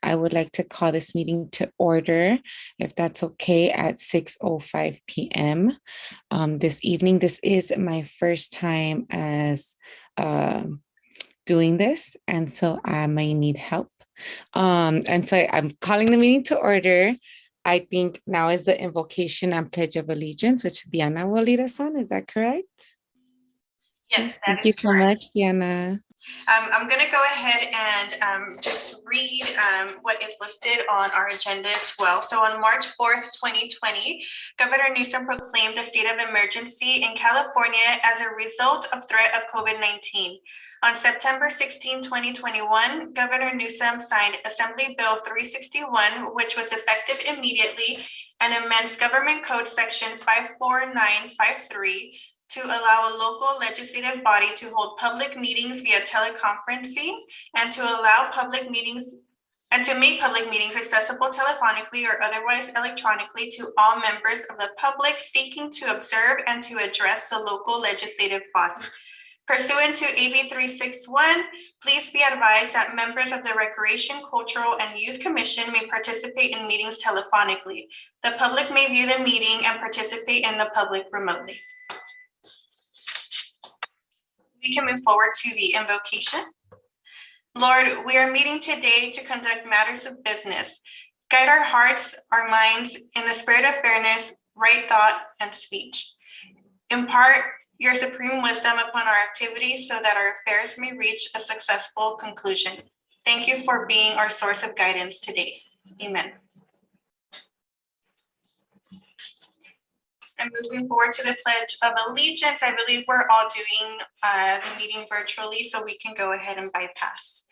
I would like to call this meeting to order, if that's okay, at 6:05 p.m. This evening. This is my first time as doing this, and so I may need help. And so I'm calling the meeting to order. I think now is the invocation and pledge of allegiance, which Diana will lead us on. Is that correct? Yes, that Thank is you so correct. much, Diana. I'm going to go ahead and just read what is listed on our agenda as well. So on March 4th, 2020, Governor Newsom proclaimed a state of emergency in California as a result of threat of COVID-19. On September 16, 2021, Governor Newsom signed Assembly Bill 361, which was effective immediately, and amends Government Code Section 54953 to allow a local legislative body to hold public meetings via teleconferencing and to allow public meetings and to make public meetings accessible telephonically or otherwise electronically to all members of the public seeking to observe and to address the local legislative body. Pursuant to AB 361, please be advised that members of the Recreation, Cultural, and Youth Commission may participate in meetings telephonically. The public may view the meeting and participate in the public remotely. We can move forward to the invocation. Lord, we are meeting today to conduct matters of business. Guide our hearts, our minds in the spirit of fairness, right thought, and speech. Impart your supreme wisdom upon our activities so that our affairs may reach a successful conclusion. Thank you for being our source of guidance today. Amen. And moving forward to the Pledge of Allegiance, I believe we're all doing the meeting virtually, so we can go ahead and bypass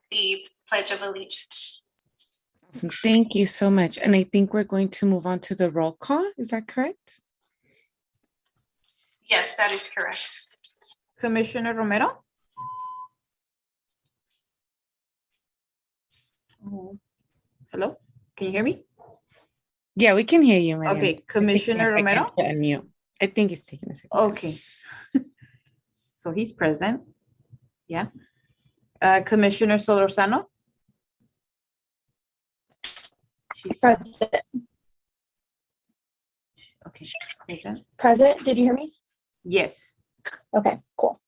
the Pledge of Allegiance. Awesome. Thank you so much. And I think we're going to move on to the roll call. Is that correct? Yes, that is correct. Commissioner Romero? Hello? Can you hear me? Yeah, we can hear you, Mariam. Okay, Commissioner Romero? Unmute. I think it's taking a second. Okay. So he's present. Yeah. Commissioner Solorzano? She's Present. okay. Present. Present. Did you hear me? Yes. Okay, cool.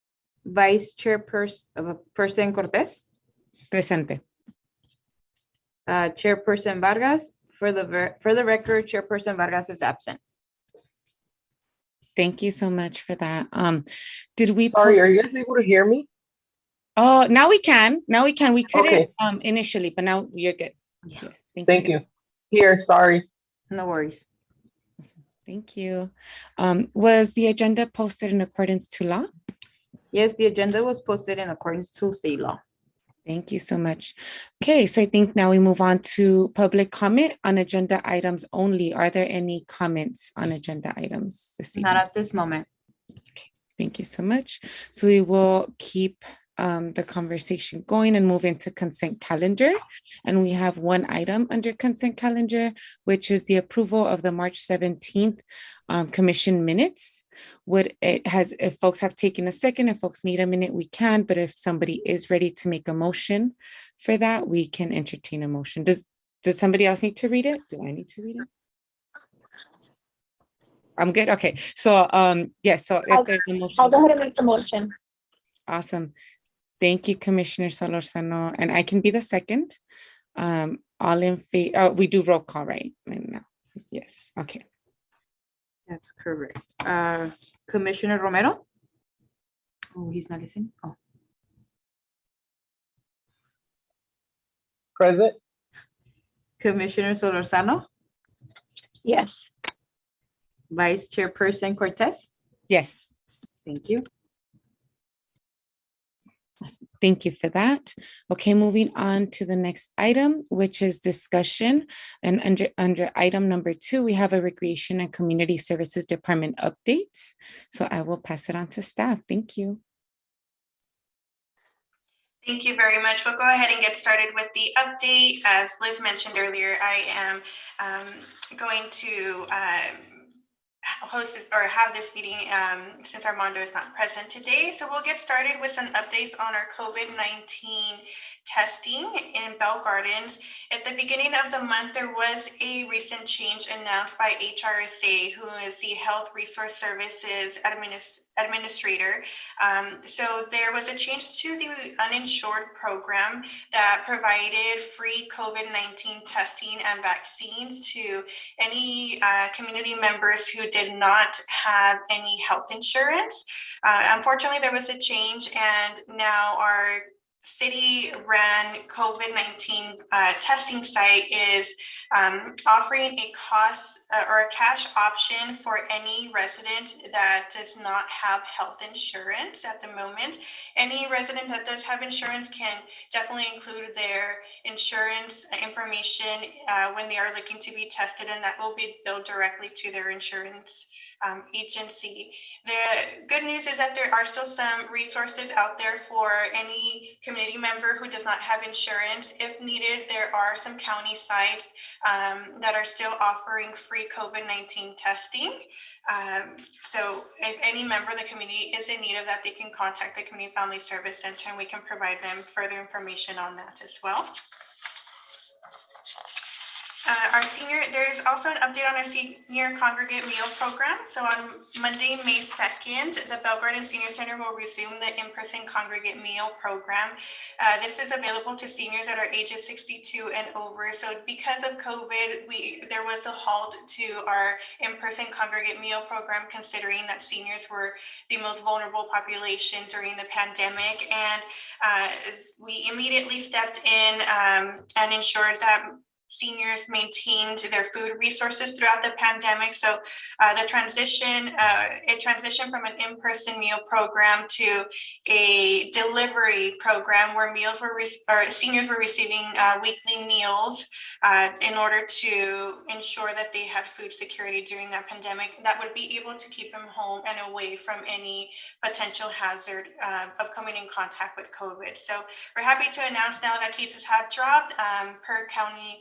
Vice Chairperson Cortez? Presente. Chairperson Vargas? For the record, Chairperson Vargas is absent. Thank you so much for that. Did we Sorry, post? are you guys able to hear me? Oh, now we can. Now we can. We couldn't Okay. Initially, but now you're good. Yeah. Yes, Thank you. Here, sorry. No worries. Awesome. Thank you. Was the agenda posted in accordance to law? Yes, the agenda was posted in accordance to state law. Thank you so much. Okay, so I think now we move on to public comment on agenda items only. Are there any comments on agenda items this evening? Not at this moment. Thank you so much. So we will keep the conversation going and move into consent calendar. And we have one item under consent calendar, which is the approval of the March 17th commission minutes. If folks have taken a second, if folks need a minute, we can, but if somebody is ready to make a motion for that, we can entertain a motion. Does somebody else need to read it? Do I need to read it? I'm good. Okay. So yes, so if there's a motion. I'll go ahead and make the motion. Awesome. Thank you, Commissioner Solorzano. And I can be the second. All in favor. We do roll call, right? No. Yes. Okay. That's correct. Commissioner Romero? Oh, he's not listening. Oh, Present. Commissioner Solorzano? Yes. Vice Chairperson Cortez? Yes. Thank you. Thank you for that. Okay, moving on to the next item, which is discussion. And under item number 2, we have a Recreation and Community Services Department update. So I will pass it on to staff. Thank you. Thank you very much. We'll go ahead and get started with the update. As Liz mentioned earlier, I am going to host this or have this meeting since Armando is not present today. So we'll get started with some updates on our COVID-19 testing in Bell Gardens. At the beginning of the month, there was a recent change announced by HRSA, who is the Health Resource Services Administrator. So there was a change to the uninsured program that provided free COVID-19 testing and vaccines to any community members who did not have any health insurance. Unfortunately, there was a change, and now our city-ran COVID-19 testing site is offering a cost or a cash option for any resident that does not have health insurance at the moment. Any resident that does have insurance can definitely include their insurance information when they are looking to be tested, and that will be billed directly to their insurance agency. The good news is that there are still some resources out there for any community member who does not have insurance. If needed, there are some county sites that are still offering free COVID-19 testing. So if any member of the community is in need of that, they can contact the Community Family Service Center, and we can provide them further information on that as well. There's also an update on our senior congregate meal program. So on Monday, May 2nd, the Bell Garden Senior Center will resume the in-person congregate meal program. This is available to seniors that are ages 62 and over. So because of COVID, there was a halt to our in-person congregate meal program, considering that seniors were the most vulnerable population during the pandemic. And we immediately stepped in and ensured that seniors maintained their food resources throughout the pandemic. So it transitioned from an in-person meal program to a delivery program where seniors were receiving weekly meals in order to ensure that they had food security during that pandemic. That would be able to keep them home and away from any potential hazard of coming in contact with COVID. So we're happy to announce now that cases have dropped per county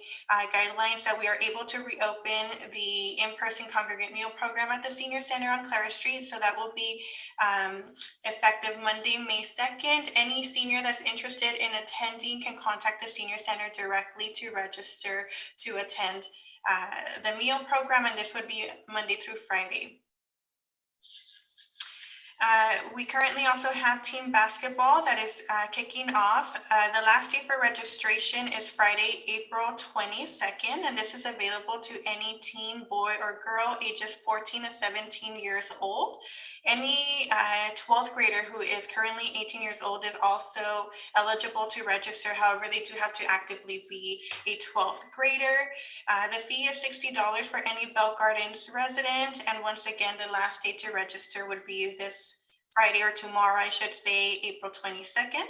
guidelines, that we are able to reopen the in-person congregate meal program at the Senior Center on Clara Street. So that will be effective Monday, May 2nd. Any senior that's interested in attending can contact the Senior Center directly to register to attend the meal program, and this would be Monday through Friday. We currently also have team basketball that is kicking off. The last day for registration is Friday, April 22nd, and this is available to any teen, boy or girl ages 14 to 17 years old. Any 12th grader who is currently 18 years old is also eligible to register. However, they do have to actively be a 12th grader. The fee is $60 for any Bell Gardens resident. And once again, the last day to register would be this Friday, or tomorrow, I should say, April 22nd.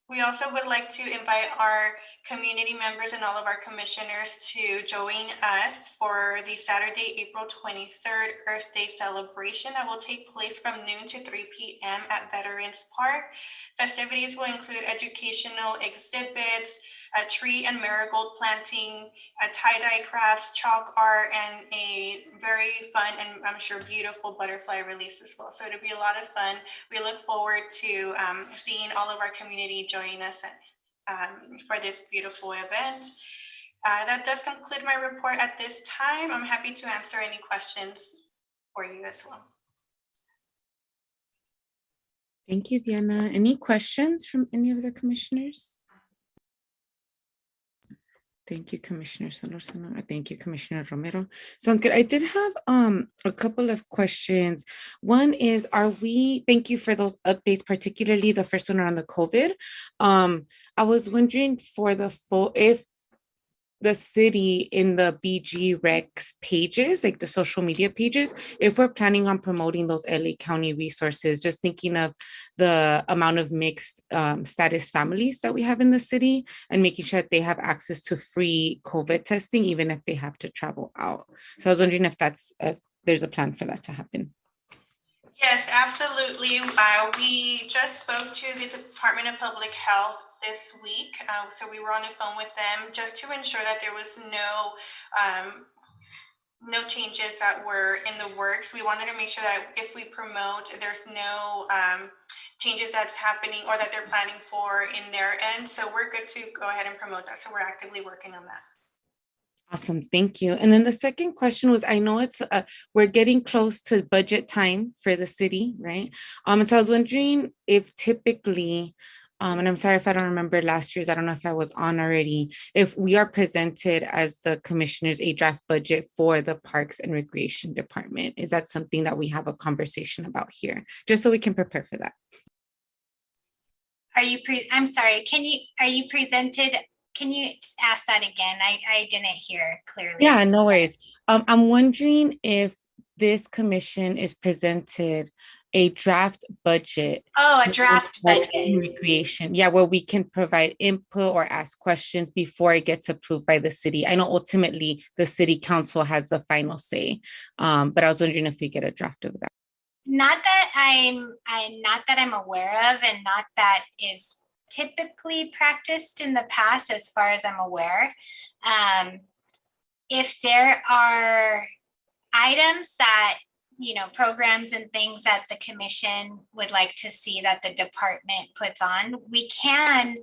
We also would like to invite our community members and all of our commissioners to join us for the Saturday, April 23rd Earth Day celebration that will take place from noon to 3 p.m. at Veterans Park. Festivities will include educational exhibits, a tree and marigold planting, tie-dye crafts, chalk art, and a very fun and I'm sure beautiful butterfly release as well. So it'll be a lot of fun. We look forward to seeing all of our community join us for this beautiful event. That does conclude my report at this time. I'm happy to answer any questions for you as well. Thank you, Diana. Any questions from any of the commissioners? Thank you, Commissioner Solorzano. Thank you, Commissioner Romero. Sounds good. I did have a couple of questions. One is, thank you for those updates, particularly the first one around the COVID. I was wondering for if the city in the BG Recs pages, like the social media pages, if we're planning on promoting those LA County resources, just thinking of the amount of mixed status families that we have in the city and making sure that they have access to free COVID testing, even if they have to travel out. So I was wondering if there's a plan for that to happen. Yes, absolutely. We just spoke to the Department of Public Health this week. So we were on the phone with them just to ensure that there was no changes that were in the works. We wanted to make sure that if we promote, there's no changes that's happening or that they're planning for in their end. So we're good to go ahead and promote that. So we're actively working on that. Awesome, thank you. And then the second question was, I know we're getting close to budget time for the city, right? And so I was wondering if typically, and I'm sorry if I don't remember last year's, I don't know if I was on already, if we are presented as the commissioners a draft budget for the Parks and Recreation Department. Is that something that we have a conversation about here, just so we can prepare for that? I'm sorry, are you presented? Can you ask that again? I didn't hear clearly. Yeah, no worries. I'm wondering if this commission is presented a draft budget. Oh, a draft Parks and budget. Recreation, yeah, where we can provide input or ask questions before it gets approved by the city. I know ultimately the city council has the final say, but I was wondering if we get a draft of that. Not that I'm aware of, and not that is typically practiced in the past, as far as I'm aware. If there are items that, programs and things that the commission would like to see that the department puts on, we can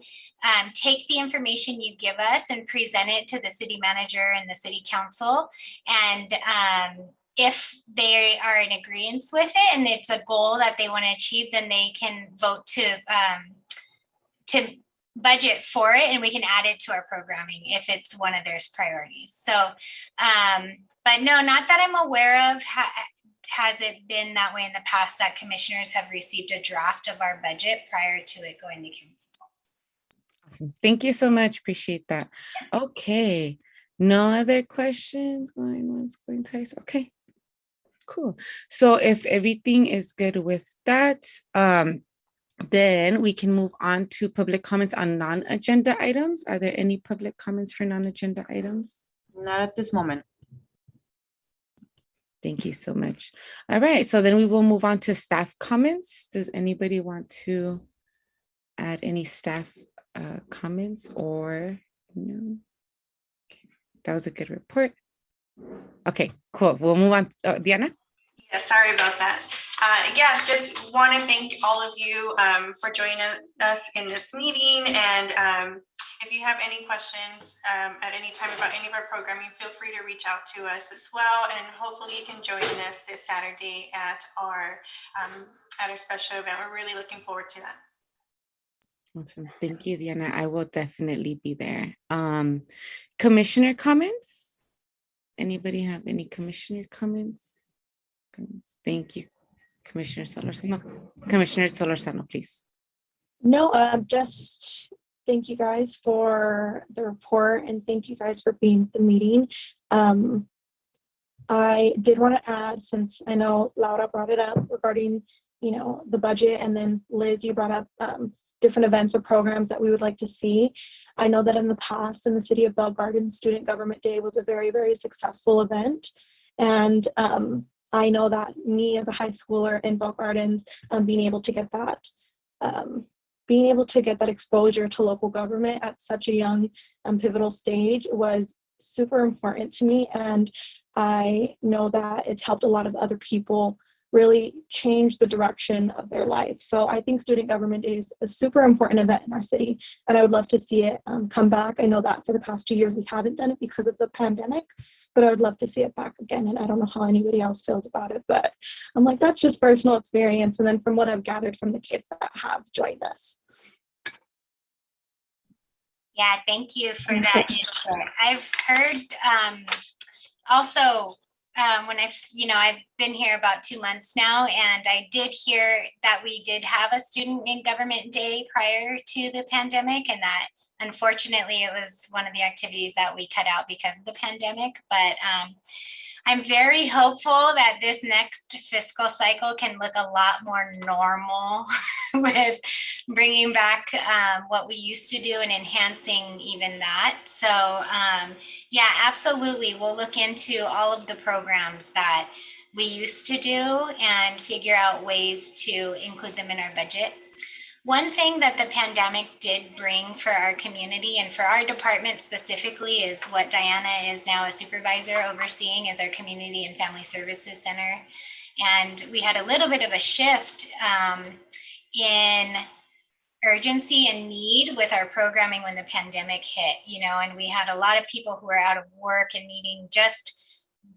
take the information you give us and present it to the city manager and the city council. And if they are in agreement with it and it's a goal that they want to achieve, then they can vote to budget for it, and we can add it to our programming if it's one of their priorities. So, but no, not that I'm aware of. Has it been that way in the past that commissioners have received a draft of our budget prior to it going to council? Awesome. Thank you so much. Appreciate that. Okay. No other questions? Going once, going twice. Okay. Cool. So if everything is good with that, then we can move on to public comments on non-agenda items. Are there any public comments for non-agenda items? Not at this moment. Thank you so much. All right, so then we will move on to staff comments. Does anybody want to add any staff comments or no? Okay. That was a good report. Okay, cool. We'll move on. Diana? Yeah, sorry about that. Just want to thank all of you for joining us in this meeting. And if you have any questions at any time about any of our programming, feel free to reach out to us as well. And hopefully you can join us this Saturday at our special event. We're really looking forward to that. Awesome. Thank you, Diana. I will definitely be there. Commissioner comments? Anybody have any commissioner comments? Thank you, Commissioner Solorzano. Commissioner Solorzano, please. No, just thank you guys for the report and thank you guys for being at the meeting. I did want to add, since I know Laura brought it up regarding, the budget, and then Liz, you brought up different events or programs that we would like to see. I know that in the past in the city of Bell Gardens, Student Government Day was a very, very successful event. And I know that me as a high schooler in Bell Gardens, being able to get that exposure to local government at such a young pivotal stage was super important to me. And I know that it's helped a lot of other people really change the direction of their life. So I think Student Government Day is a super important event in our city, and I would love to see it come back. I know that for the past 2 years we haven't done it because of the pandemic, but I would love to see it back again. And I don't know how anybody else feels about it, but I'm like, that's just personal experience. And then from what I've gathered from the kids that have joined us. Yeah, thank you for that input. I've heard also when I've been here about 2 months now, and I did hear that we did have a Student in Government Day prior to the pandemic, and that unfortunately it was one of the activities that we cut out because of the pandemic. But I'm very hopeful that this next fiscal cycle can look a lot more normal with bringing back what we used to do and enhancing even that. So yeah, absolutely. We'll look into all of the programs that we used to do and figure out ways to include them in our budget. One thing that the pandemic did bring for our community and for our department specifically is what Diana is now a supervisor overseeing, is our Community and Family Services Center. And we had a little bit of a shift in urgency and need with our programming when the pandemic hit, and we had a lot of people who were out of work and needing just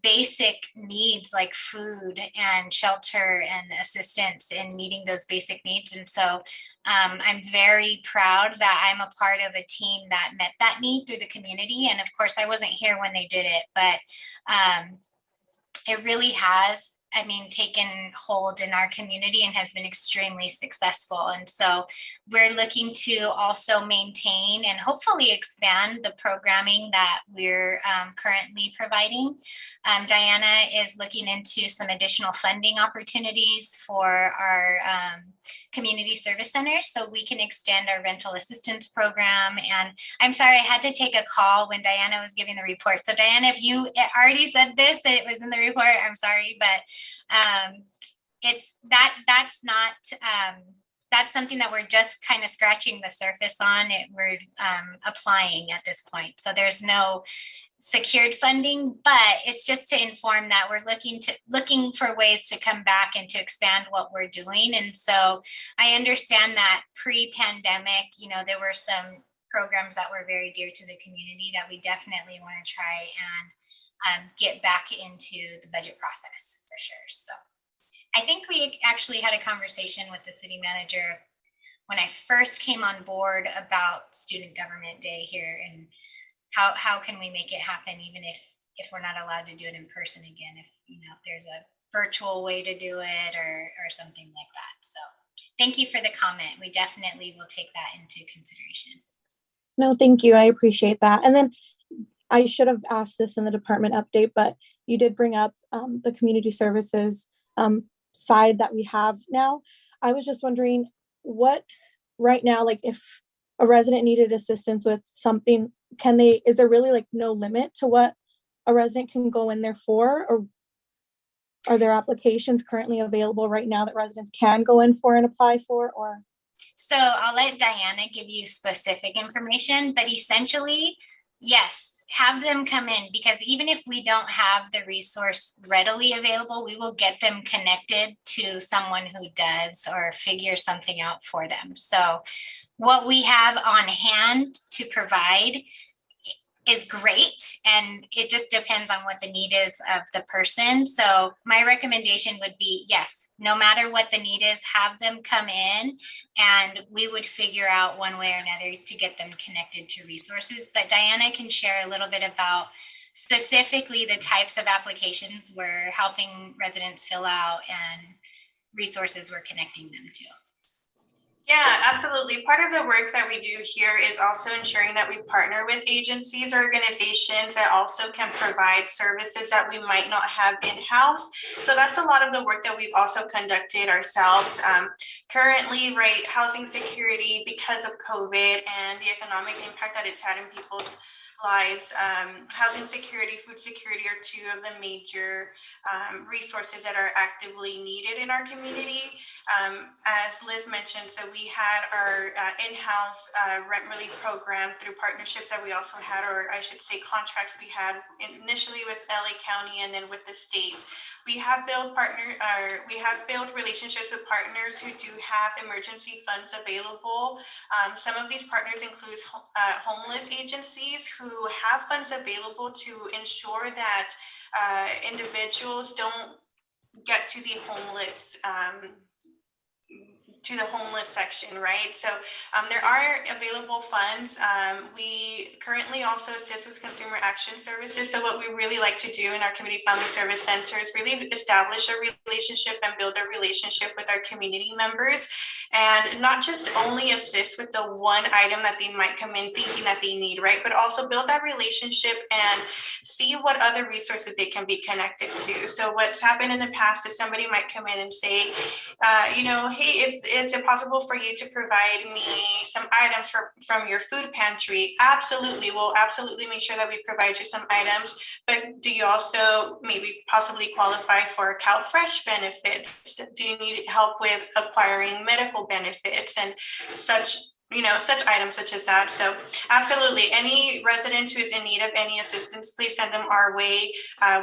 basic needs like food and shelter and assistance in meeting those basic needs. And so I'm very proud that I'm a part of a team that met that need through the community. And of course, I wasn't here when they did it, but it really has, taken hold in our community and has been extremely successful. And so we're looking to also maintain and hopefully expand the programming that we're currently providing. Diana is looking into some additional funding opportunities for our community service centers so we can extend our rental assistance program. And I'm sorry, I had to take a call when Diana was giving the report. So Diana, if you already said this, it was in the report, I'm sorry, but that's something that we're just kind of scratching the surface on. We're applying at this point. So there's no secured funding, but it's just to inform that we're looking for ways to come back and to expand what we're doing. And so I understand that pre-pandemic, there were some programs that were very dear to the community that we definitely want to try and get back into the budget process for sure. So I think we actually had a conversation with the city manager when I first came on board about Student Government Day here, and how can we make it happen even if we're not allowed to do it in person again, if there's a virtual way to do it or something like that. So thank you for the comment. We definitely will take that into consideration. No, thank you. I appreciate that. And then I should have asked this in the department update, but you did bring up the community services side that we have now. I was just wondering what right now, like if a resident needed assistance with something, is there really like no limit to what a resident can go in there for? Or are there applications currently available right now that residents can go in for and apply for? Or so I'll let Diana give you specific information, but essentially, yes, have them come in, because even if we don't have the resource readily available, we will get them connected to someone who does or figure something out for them. So what we have on hand to provide is great, and it just depends on what the need is of the person. So my recommendation would be, yes, no matter what the need is, have them come in and we would figure out one way or another to get them connected to resources. But Diana can share a little bit about specifically the types of applications we're helping residents fill out and resources we're connecting them to. Yeah, absolutely. Part of the work that we do here is also ensuring that we partner with agencies or organizations that also can provide services that we might not have in-house. So that's a lot of the work that we've also conducted ourselves. Currently, right, housing security, because of COVID and the economic impact that it's had in people's lives, housing security, food security are two of the major resources that are actively needed in our community. As Liz mentioned, so we had our in-house rent relief program through partnerships that we also had, or I should say contracts we had initially with LA County and then with the state. We have built relationships with partners who do have emergency funds available. Some of these partners include homeless agencies who have funds available to ensure that individuals don't get to the homeless section, right? So there are available funds. We currently also assist with consumer action services. So what we really like to do in our community family service center is really establish a relationship and build a relationship with our community members, and not just only assist with the one item that they might come in thinking that they need, right? But also build that relationship and see what other resources they can be connected to. So what's happened in the past is somebody might come in and say, hey, is it possible for you to provide me some items from your food pantry? Absolutely. We'll absolutely make sure that we provide you some items. But do you also maybe possibly qualify for CalFresh benefits? Do you need help with acquiring medical benefits and such such items such as that. So absolutely, any resident who is in need of any assistance, please send them our way.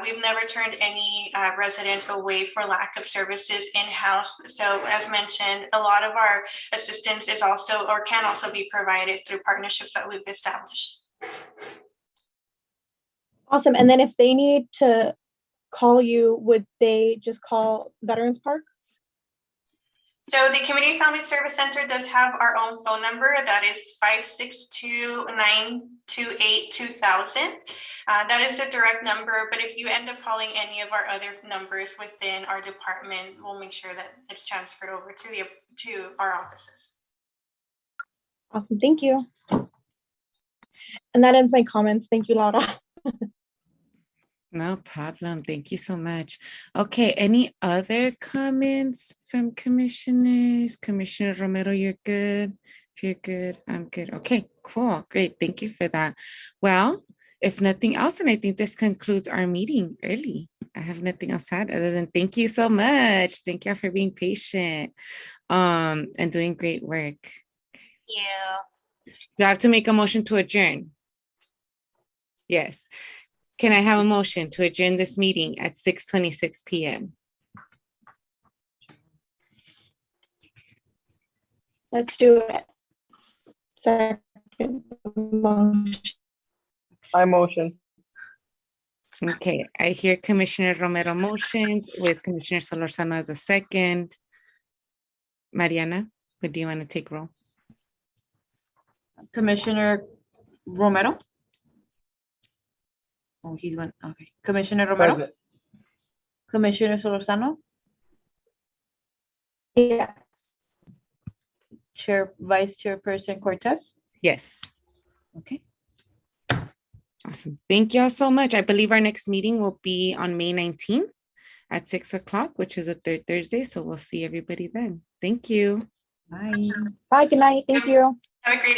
We've never turned any resident away for lack of services in-house. So as mentioned, a lot of our assistance is also or can also be provided through partnerships that we've established. Awesome. And then if they need to call you, would they just call Veterans Park? So the Community Family Service Center does have our own phone number. That is 562-928-2000. That is the direct number, but if you end up calling any of our other numbers within our department, we'll make sure that it's transferred over to our offices. Awesome. Thank you. And that ends my comments. Thank you, Laura. No problem. Thank you so much. Okay, any other comments from commissioners? Commissioner Romero, you're good. If you're good, I'm good. Okay, cool. Great. Thank you for that. Well, if nothing else, then I think this concludes our meeting early. I have nothing else to add other than thank you so much. Thank you for being patient and doing great work. Yeah. Do I have to make a motion to adjourn? Yes. Can I have a motion to adjourn this meeting at 6:26 p.m.? Let's do it. Second motion. I motion. Okay, I hear Commissioner Romero motions with Commissioner Solorzano as a second. Mariana, what do you want to take roll? Commissioner Romero? Oh, he's one. Okay. Commissioner Romero? Present. Commissioner Solorzano? Yes. Vice Chairperson Cortez? Yes. Okay. Awesome. Thank you all so much. I believe our next meeting will be on May 19th at 6 o'clock, which is a third Thursday. So we'll see everybody then. Thank you. Bye. Bye. Good night. Thank you. Have a great